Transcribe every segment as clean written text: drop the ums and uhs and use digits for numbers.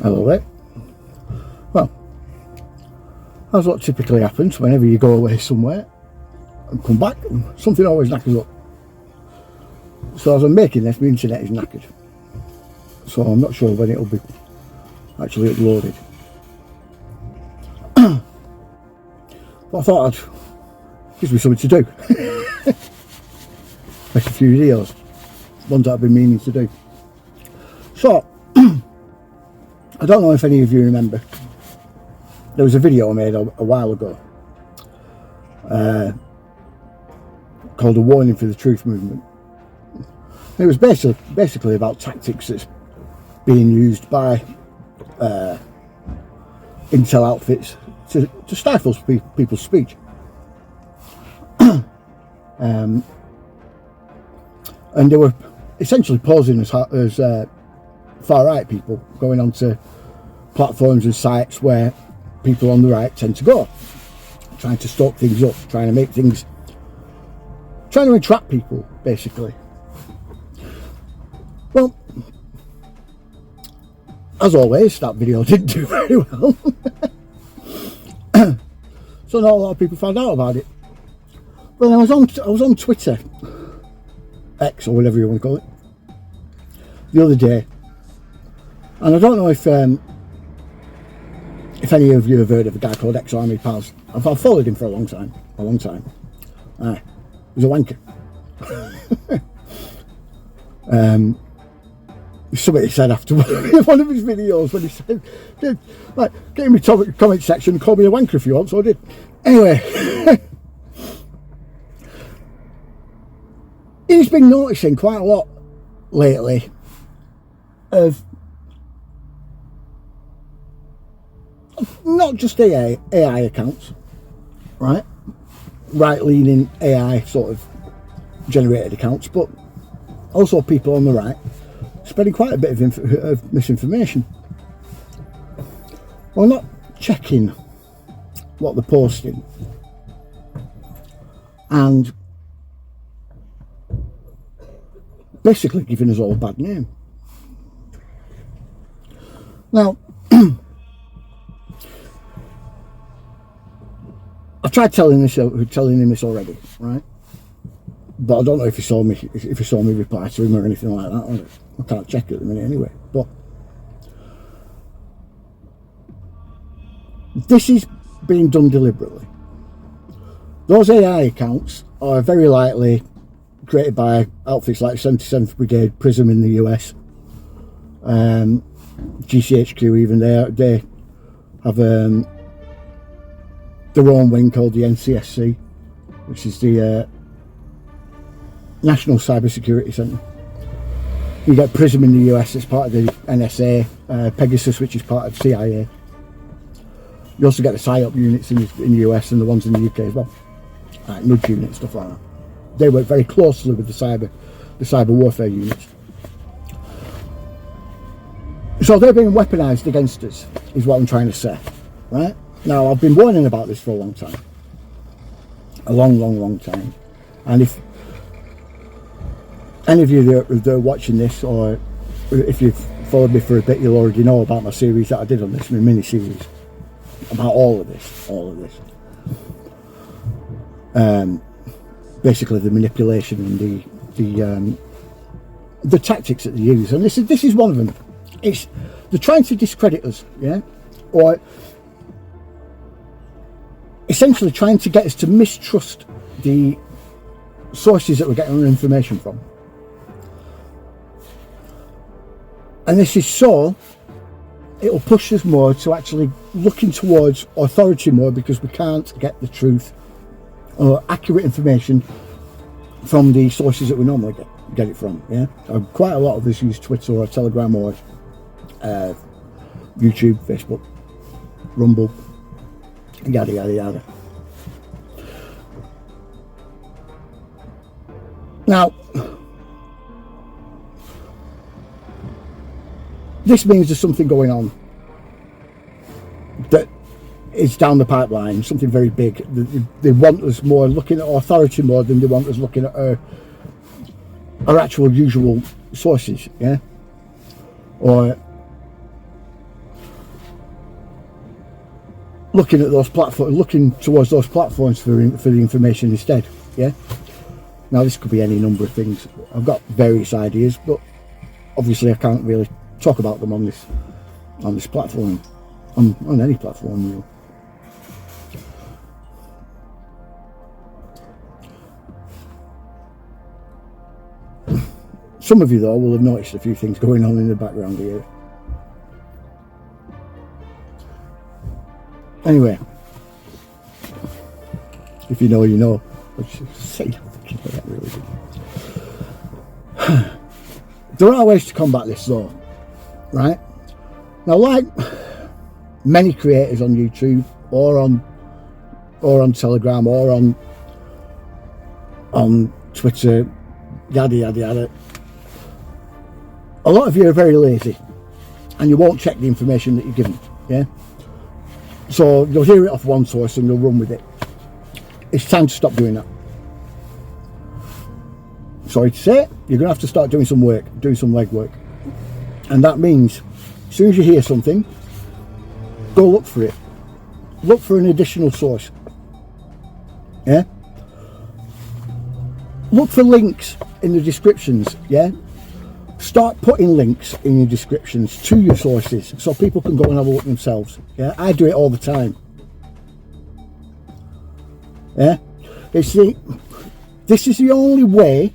Hello there. Well, that's what typically happens whenever you go away somewhere and come back, and something always knackers up. So as I'm making this, my internet is knackered. So I'm not sure when it'll be actually uploaded. But I thought gives me something to do. Make a few videos, ones that I've been meaning to do. So, I don't know if any of you remember, there was a video I made a while ago called A Warning for the Truth Movement. It was basically about tactics that's being used by intel outfits to stifle people's speech. And they were essentially posing as far-right people, going onto platforms and sites where people on the right tend to go, trying to stoke things up, trying to entrap people, basically. Well, as always, that video didn't do very well. So not a lot of people found out about it. Well, I was on Twitter, X or whatever you want to call it, the other day, and I don't know if any of you have heard of a guy called Ex-Army Pals. I've followed him for a long time. He's a wanker. Somebody said after one of his videos, when he said, like, get in my comment section and call me a wanker if you want, so I did. Anyway, he's been noticing quite a lot lately of not just AI accounts, right? Right-leaning AI sort of generated accounts, but also people on the right spreading quite a bit of misinformation. Well, not checking what they're posting and basically giving us all a bad name. Now, I've tried telling him this already, right? But I don't know if he saw me reply to him or anything like that. I can't check it at the minute anyway. But this is being done deliberately. Those AI accounts are very likely created by outfits like 77th Brigade, Prism in the US, GCHQ even. They have their own wing called the NCSC, which is the National Cybersecurity Centre. You get Prism in the US, it's part of the NSA, Pegasus, which is part of CIA. You also get the PSYOP units in the US and the ones in the UK as well, like NUG units, stuff like that. They work very closely with the cyber warfare units. So they're being weaponised against us, is what I'm trying to say, right? Now, I've been warning about this for a long time. A long time. And if any of you that are watching this, or if you've followed me for a bit, you'll already know about my series that I did on this, my mini-series, about all of this. Basically the manipulation and the tactics that they use. And this is one of them. They're trying to discredit us, yeah? Or essentially trying to get us to mistrust the sources that we're getting our information from. And this is so it'll push us more to actually looking towards authority more, because we can't get the truth or accurate information from the sources that we normally get it from. Yeah, quite a lot of us use Twitter or Telegram or YouTube, Facebook, Rumble, yada yada yada. Now, this means there's something going on that is down the pipeline, something very big. They want us more looking at authority more than they want us looking at our actual usual sources, yeah? Or looking at those platforms, looking towards those platforms for the information instead. Yeah. Now this could be any number of things. I've got various ideas, but obviously I can't really talk about them on this platform, on any platform really. Some of you though will have noticed a few things going on in the background here. Anyway, if you know, you know. There are ways to combat this though, right? Now, like many creators on YouTube or on Telegram or on Twitter, yada yada yada, a lot of you are very lazy and you won't check the information that you're given. Yeah, so you'll hear it off one source and you'll run with it. It's time to stop doing that. Sorry to say it, you're going to have to start doing some work, doing some legwork. And that means, as soon as you hear something, go look for it. Look for an additional source. Yeah? Look for links in the descriptions, yeah? Start putting links in your descriptions to your sources so people can go and have a look themselves. Yeah? I do it all the time. Yeah? This is the only way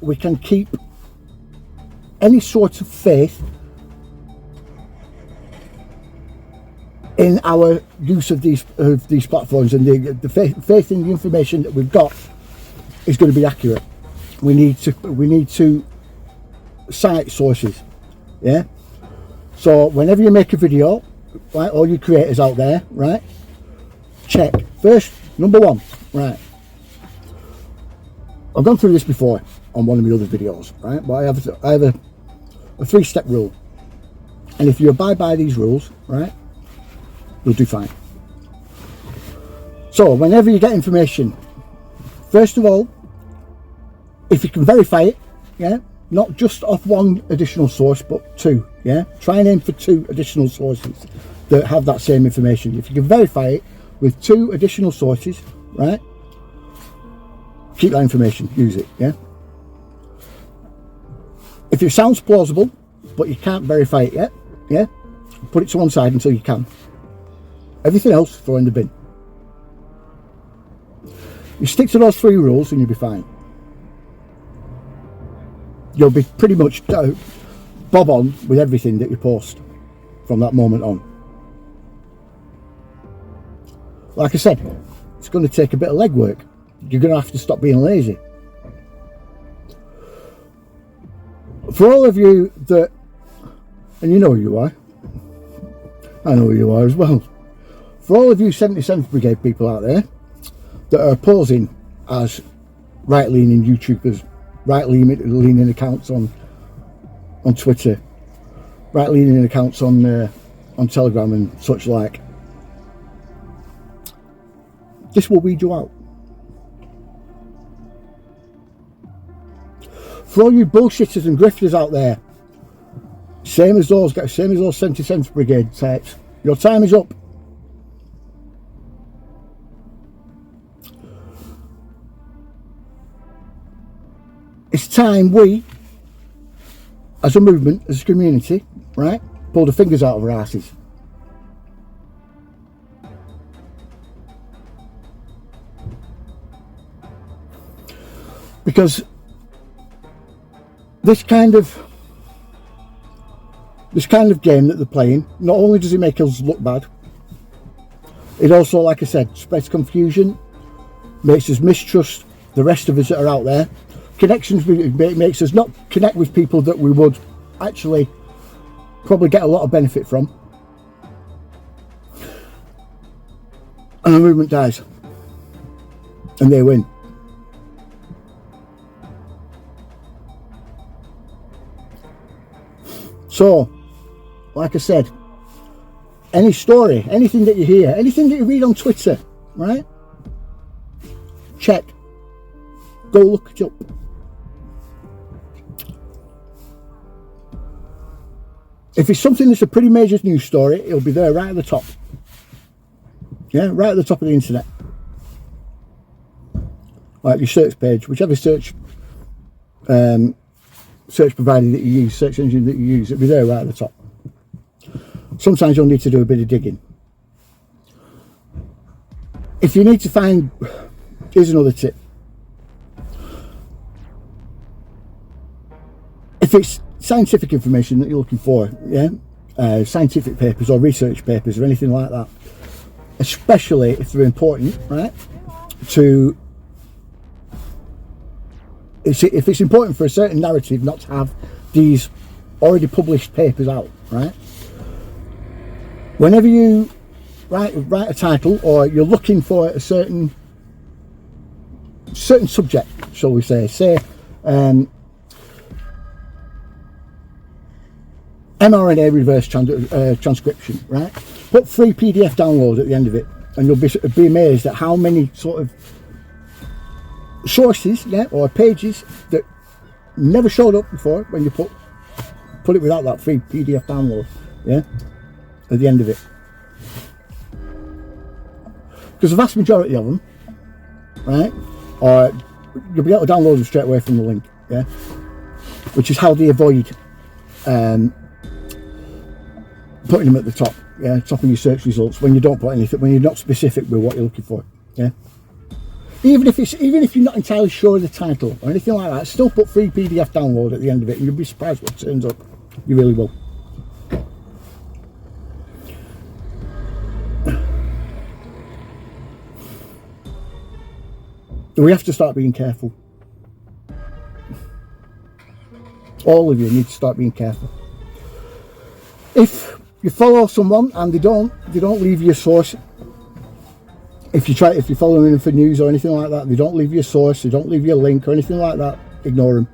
we can keep any sort of faith in our use of these platforms, and the faith in the information that we've got is going to be accurate. We need to cite sources. Yeah. So whenever you make a video, right, all you creators out there, right, check first. Number one, right. I've gone through this before on one of my other videos, right? But I have a 3-step rule, and if you abide by these rules, right, you'll do fine. So whenever you get information, first of all, if you can verify it, yeah, not just off one additional source, but 2, yeah, try and aim for 2 additional sources that have that same information. If you can verify it with 2 additional sources, right, keep that information, use it, yeah. If it sounds plausible but you can't verify it yet, yeah, put it to one side until you can. Everything else throw in the bin. You stick to those 3 rules and you'll be fine. You'll be pretty much bob on with everything that you post from that moment on. Like I said, it's going to take a bit of legwork. You're going to have to stop being lazy. For all of you that, and you know who you are, I know who you are as well. For all of you 77th Brigade people out there that are posing as right-leaning YouTubers, right-leaning accounts on Twitter, right-leaning accounts on Telegram and such like, this will weed you out. For all you bullshitters and grifters out there, same as those 77th Brigade types, your time is up. It's time we, as a movement, as a community, right, pull the fingers out of our asses. Because this kind of game that they're playing, not only does it make us look bad, it also, like I said, spreads confusion, makes us mistrust the rest of us that are out there. Connections, makes us not connect with people that we would actually probably get a lot of benefit from, and the movement dies and they win. So, like I said, any story, anything that you hear, anything that you read on Twitter, right? Check. Go look it up. If it's something that's a pretty major news story, it'll be there right at the top. Yeah, right at the top of the internet. Like your search page, whichever search provider that you use, search engine that you use, it'll be there right at the top. Sometimes you'll need to do a bit of digging. If you need to find, here's another tip. If it's scientific information that you're looking for, yeah, scientific papers or research papers or anything like that, especially if they're important, right, to, if it's important for a certain narrative not to have these already published papers out, right, whenever you write a title, or you're looking for a certain subject, shall we say mRNA reverse transcription, right, put free PDF download at the end of it, and you'll be amazed at how many sort of sources, yeah, or pages that never showed up before when you put it without that free PDF download, yeah, at the end of it. Because the vast majority of them, right, or you'll be able to download them straight away from the link, yeah, which is how they avoid putting them at the top, yeah, top of your search results when you don't put anything, when you're not specific with what you're looking for, yeah. Even if you're not entirely sure of the title or anything like that, still put free PDF download at the end of it, and you'll be surprised what turns up. You really will. We have to start being careful. All of you need to start being careful. If you follow someone and they don't leave you a source, if you're following them for news or anything like that, they don't leave you a source, they don't leave you a link or anything like that, ignore them.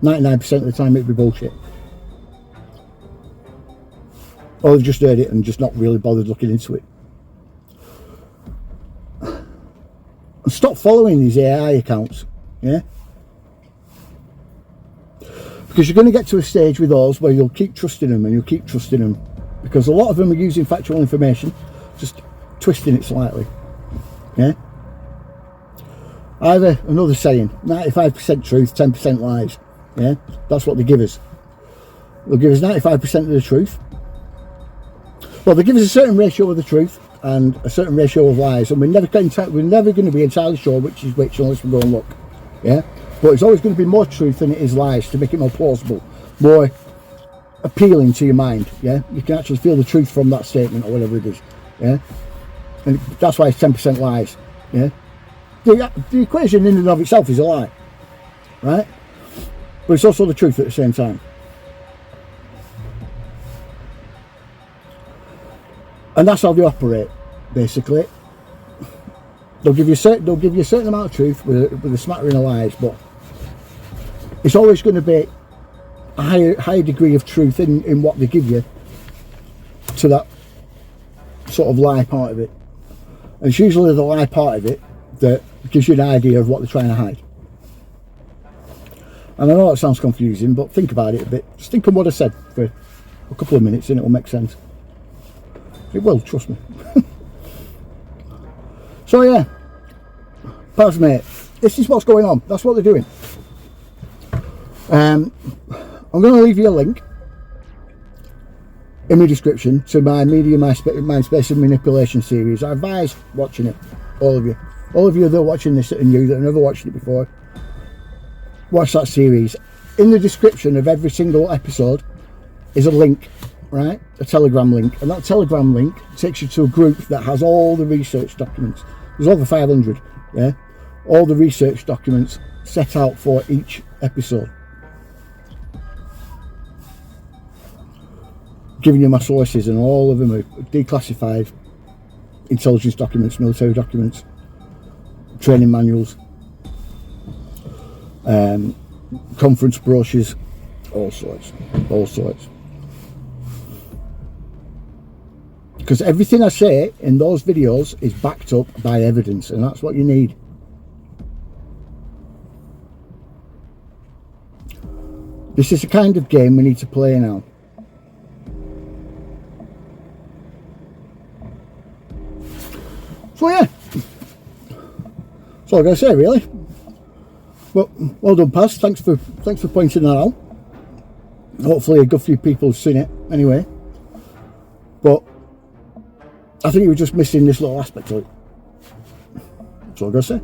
99% of the time it'll be bullshit. Or they've just heard it and just not really bothered looking into it. And stop following these AI accounts, yeah? Because you're going to get to a stage with those where you'll keep trusting them, and you'll keep trusting them, because a lot of them are using factual information, just twisting it slightly, yeah? I have another saying, 95% truth, 10% lies, yeah? That's what they give us. They'll give us 95% of the truth. Well, they give us a certain ratio of the truth and a certain ratio of lies, and we're never going to be entirely sure which is which unless we go and look, yeah? But it's always going to be more truth than it is lies, to make it more plausible, more appealing to your mind, yeah? You can actually feel the truth from that statement or whatever it is, yeah? And that's why it's 10% lies, yeah? The equation in and of itself is a lie, right? But it's also the truth at the same time. And that's how they operate, basically. They'll give you a certain amount of truth with a smattering of lies, but it's always going to be a higher degree of truth in what they give you to that sort of lie part of it. And it's usually the lie part of it that gives you an idea of what they're trying to hide. And I know that sounds confusing, but think about it a bit. Just think of what I said for a couple of minutes and it will make sense. It will, trust me. So yeah, pals mate, this is what's going on. That's what they're doing. I'm going to leave you a link in the description to my Mindspace and Manipulation series. I advise watching it, all of you that are watching this and you that have never watched it before, watch that series. In the description of every single episode is a link, right, a Telegram link, and that Telegram link takes you to a group that has all the research documents. There's over 500, yeah, all the research documents set out for each episode, giving you my sources, and all of them are declassified intelligence documents, military documents, training manuals, conference brochures, all sorts. Because everything I say in those videos is backed up by evidence, and that's what you need. This is the kind of game we need to play now. So yeah, that's all I gotta say really. But well done, Paz. Thanks for pointing that out. Hopefully a good few people have seen it anyway. But I think you were just missing this little aspect of it. That's all I gotta say.